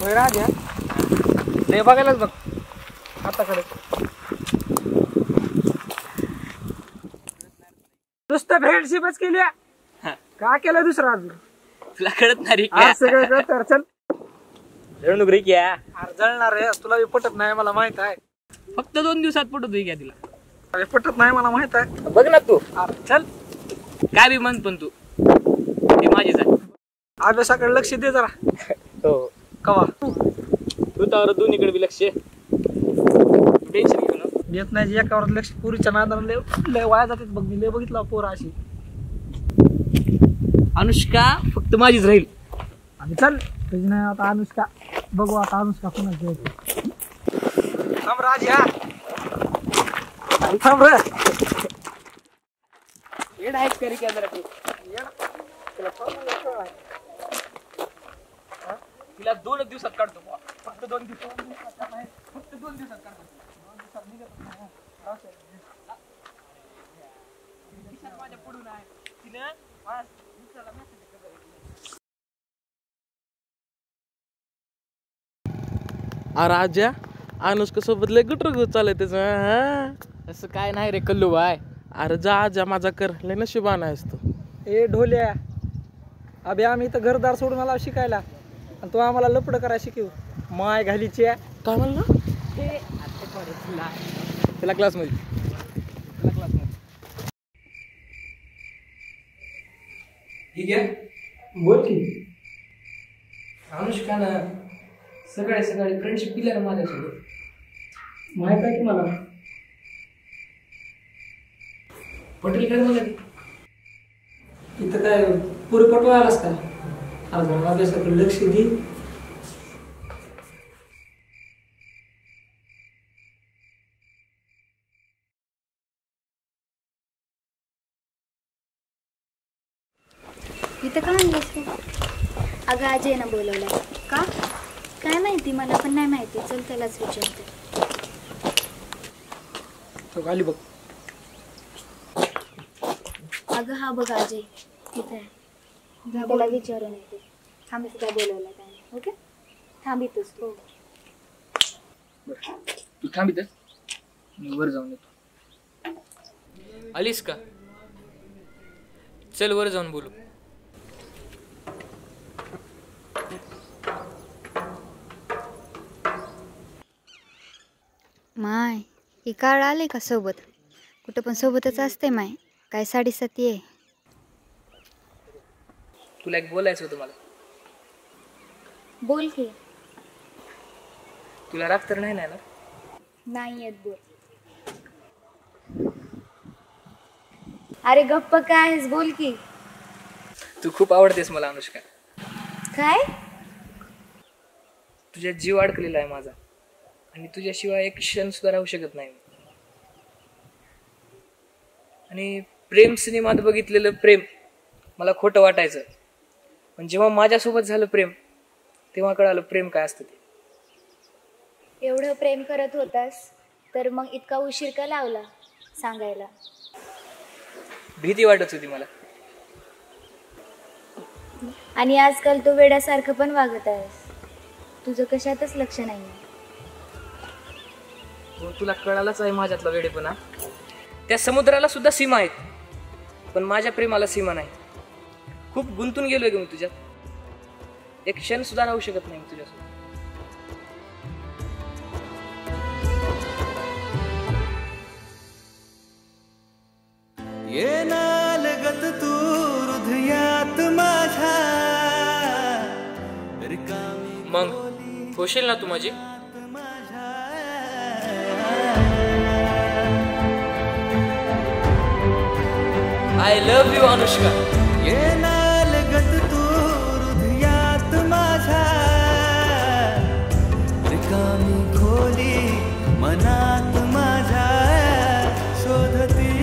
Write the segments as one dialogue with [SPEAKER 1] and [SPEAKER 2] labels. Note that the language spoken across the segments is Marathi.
[SPEAKER 1] राजा ते बघायलाच बघ हाताकडे नुसतं फ्रेंडशिपच केली का केलं दुसरं अजून
[SPEAKER 2] तुला कळत नाही
[SPEAKER 1] सगळं कळतं चल
[SPEAKER 2] रे क्या
[SPEAKER 1] अरे जळणार रे तुला पटत नाही मला माहित आहे
[SPEAKER 2] फक्त 2 दिवसात पटवतोय क्या तिला
[SPEAKER 1] अरे पटत नाही मला माहित आहे
[SPEAKER 2] बघ ना तू
[SPEAKER 1] अरे चल
[SPEAKER 2] काय बी म्हण पण तू ती माझीच आहे
[SPEAKER 1] अभ्यासाकडे लक्ष दे जरा
[SPEAKER 2] हो
[SPEAKER 1] कवा
[SPEAKER 2] तू तर दोन्हीकडे बी लक्ष टेन्शन घेऊ ना
[SPEAKER 1] येत नाही एकावर लक्ष पुरीच्या नादाने लय वाया जातात बघ मी लय बघितला पोर अशी
[SPEAKER 2] अनुष्का फक्त माझीच राहील
[SPEAKER 1] आणि चल तुझी नाही आता अनुष्का बघू आता अनुष्का कोणाची आहे थांब राज या थांब रे
[SPEAKER 2] येड आहेस करी क्या जरा तू तिला 2 दिवसात काढतो फक्त 2 दिवसात फक्त 2 दिवसात काढतो माझ्या पुढून आहे तिने
[SPEAKER 3] राजा अनुष्का सोबत लय गुटर चालय त्याचं
[SPEAKER 2] असं काय नाही रे कल्लू बाय
[SPEAKER 3] अरे जा जा माझा कर लय नशिबान आहेस तू
[SPEAKER 1] ए ढोल्या अबे आम्ही इथं घरदार सोडून आला शिकायला आणि तू आम्हाला लपड करा शिकव माय घालीची
[SPEAKER 3] काय म्हणलं
[SPEAKER 2] त्याला क्लासमध्ये ठीक आहे
[SPEAKER 1] बोल की
[SPEAKER 2] अनुष्का ना सकाळी फ्रेंडशिप केल्या ना माझ्यासोबत
[SPEAKER 1] माहित आहे की मला
[SPEAKER 2] पटेल काय मला
[SPEAKER 1] इथं काय पुरे पटवायलाच काय अजून अभ्यासाकडे लक्ष दे
[SPEAKER 4] इथं का आणलीस तू अगं अजयनं बोलवलं का काय माहिती मला पण नाही माहिती चल त्यालाच विचारते
[SPEAKER 1] तो खाली बघ
[SPEAKER 4] अगं हा बघ अजय तिथे आहे त्याला विचारून येते थांब काय बोलवलं काय नाही ओके थांबितोस तू
[SPEAKER 2] तू थांबित मी वर जाऊन येतो आलीस का चल वर जाऊन बोलू
[SPEAKER 4] माय ही काळ आले का सोबत कुठं पण सोबतच असते माय काय साडेसाती आहे
[SPEAKER 2] तुला एक बोलायचं होतं मला
[SPEAKER 4] बोल की
[SPEAKER 2] तुला राग तर नाही ना
[SPEAKER 4] नाही येत बोल अरे गप्प काय आहेस बोल की
[SPEAKER 2] तू खूप आवडतेस मला अनुष्का
[SPEAKER 4] काय
[SPEAKER 2] तुझ्या जीव अडकलेला आहे माझा आणि तुझ्याशिवाय एक क्षण सुद्धा राहू शकत नाही आणि प्रेम सिनेमात बघितलेलं प्रेम मला खोटं वाटायचं पण जेव्हा माझ्यासोबत झालं प्रेम तेव्हा कळालं प्रेम काय असतं ते
[SPEAKER 4] एवढं प्रेम करत होतास तर मग इतका उशीर का लावला सांगायला
[SPEAKER 2] भीती वाटत होती मला
[SPEAKER 4] आणि आजकाल तू वेड्यासारखं पण वागत आहेस तुझं कशातच लक्ष नाही
[SPEAKER 2] हो तुला कळालाच आहे माझ्यातला वेडेपणा त्या समुद्राला सुद्धा सीमा आहेत पण माझ्या प्रेमाला सीमा नाही खूप गुंतून गेलोय ग मी तुझ्यात एक क्षण सुद्धा राहू शकत नाही तुझ्यासोबत
[SPEAKER 5] ये नालगत तू हृदयात माझ्या
[SPEAKER 2] मग होशील ना तू माझी आय लव्ह यू अनुष्का
[SPEAKER 5] ये नालगत तू हृदयात माझ्या रिकामी खोली मनात माझ्या शोधती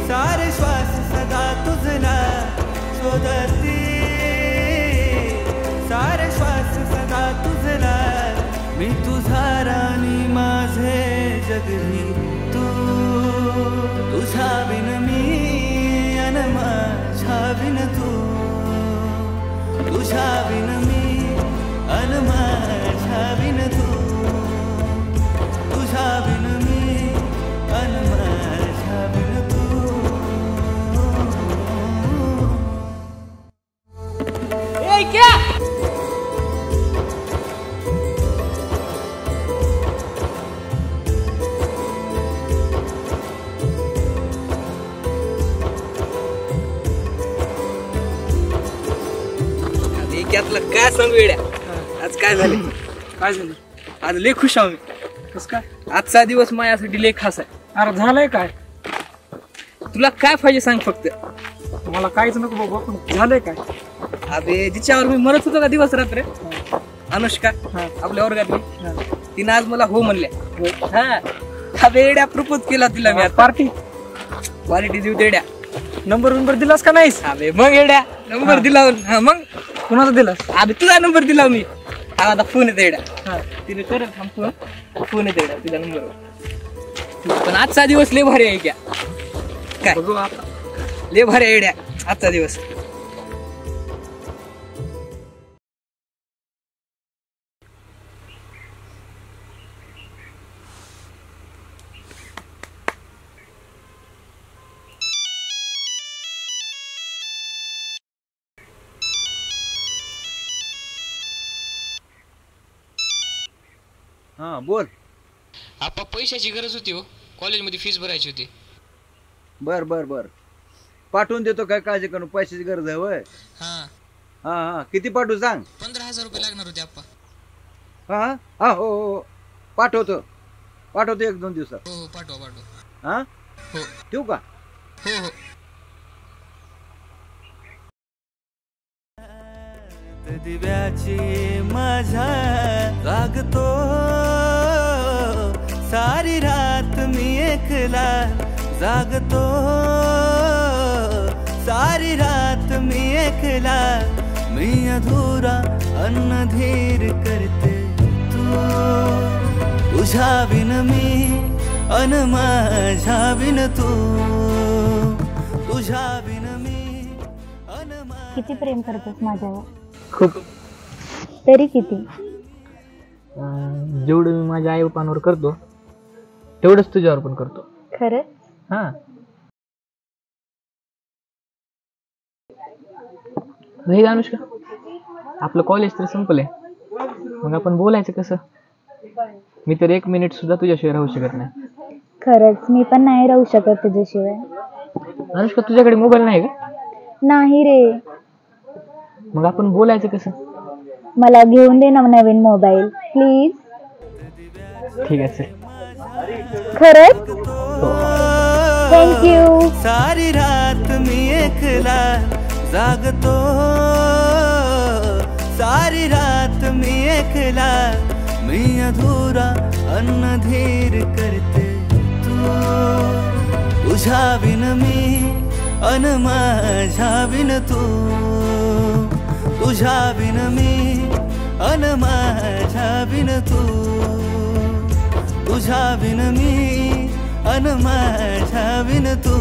[SPEAKER 5] सारे श्वास सदा तुझला शोधती सारे श्वास सदा तुझला मी तुझा राणी माझे जगही तू तुझा बिन मी अन माझ्या बिन तू तुझा बिन मी
[SPEAKER 2] तुला काय सांगू येड्या, आज काय झाले?
[SPEAKER 1] काय झालं?
[SPEAKER 2] आज लय खुश आहो मी.
[SPEAKER 1] कस काय?
[SPEAKER 2] आजचा दिवस माझ्यासाठी लय खास आहे.
[SPEAKER 1] अरे झालंय काय?
[SPEAKER 2] तुला काय पाहिजे सांग फक्त.
[SPEAKER 1] मला काहीच नको बाबा, पण झालंय काय?
[SPEAKER 2] अबे जिच्यावर मी मरत होतो का दिवस रात्र, अनुष्का
[SPEAKER 1] हा.
[SPEAKER 2] आपल्या वर्गातली,
[SPEAKER 1] हा.
[SPEAKER 2] तिनं आज मला हो म्हणल्या. हा अबे येड्या प्रपोज केला तिला मी आता.
[SPEAKER 1] पार्टी
[SPEAKER 2] क्वालिटी देऊ तेड्या.
[SPEAKER 1] नंबर दिलास का नाहीस?
[SPEAKER 2] अबे मग येड्या नंबर दिला. हा मग
[SPEAKER 1] कुणाचा दिलास?
[SPEAKER 2] अबे तुझा नंबर दिला मी. हा आता फोन येते येड्या.
[SPEAKER 1] हा.
[SPEAKER 2] तिने करत फोन येते येड्या तुझ्या नंबरवर. पण आजचा दिवस लय भारी आहे क्या. काय
[SPEAKER 1] बघू आता.
[SPEAKER 2] लय भारी आहे येड्या आजचा दिवस.
[SPEAKER 6] हा बोल.
[SPEAKER 7] आपा पैशाची गरज होती हो, कॉलेजमध्ये फीस भरायची होती.
[SPEAKER 6] बर बर बर पाठवून देतो, काय काळजी करू, पैशाची गरज आहे होय.
[SPEAKER 7] हा
[SPEAKER 6] हा हा किती पाठवू सांग.
[SPEAKER 7] 15,000 रुपये लागणार होते आप्पा.
[SPEAKER 6] हा हा हो हो पाठवतो 1-2 दिवसात.
[SPEAKER 7] हो हो पाठवा पाठवा.
[SPEAKER 6] हा
[SPEAKER 7] हो
[SPEAKER 6] ठेवू का?
[SPEAKER 7] हो हो.
[SPEAKER 5] दिव्याची माझ्या जागतो सारी रात मी एकला जागतो सारी रात मी एकला मी अधुरा अन्न धीर करते तू तुझ्या बिन मी अन माझ्या बिन तू तुझ्या बिन मी अन
[SPEAKER 4] किती प्रेम करतोस माझ्यावर?
[SPEAKER 1] खूप.
[SPEAKER 4] तरी किती?
[SPEAKER 1] जेवढं मी माझ्या आई बापांवर करतो तेवढंच तुझ्यावर पण करतो.
[SPEAKER 4] खरंच?
[SPEAKER 1] हा. हे अनुष्का, आपलं कॉलेज तर संपलंय, मग आपण बोलायचं कसं? मी तर 1 मिनिट सुद्धा तुझ्याशिवाय राहू शकत नाही.
[SPEAKER 4] खरंच मी पण नाही राहू शकत तुझ्याशिवाय.
[SPEAKER 1] अनुष्का, तुझ्याकडे मोबाईल नाही का?
[SPEAKER 4] नाही रे.
[SPEAKER 1] मग आपण बोलायचं कसं?
[SPEAKER 4] मला घेऊन दे ना नवीन मोबाईल प्लीज.
[SPEAKER 1] ठीक आहे चल.
[SPEAKER 4] खरंच? थँक्यू.
[SPEAKER 5] सारी रात मी एकला जागतो सारी रात मी एकला मी अधुरा अन्न धीर करते तू तुझ्या बिन मी अन माझ्या बिन तू तुझ्या बिन मी अन माझ्या बिन तू तुझ्या बिन मी अन माझ्या बिन तू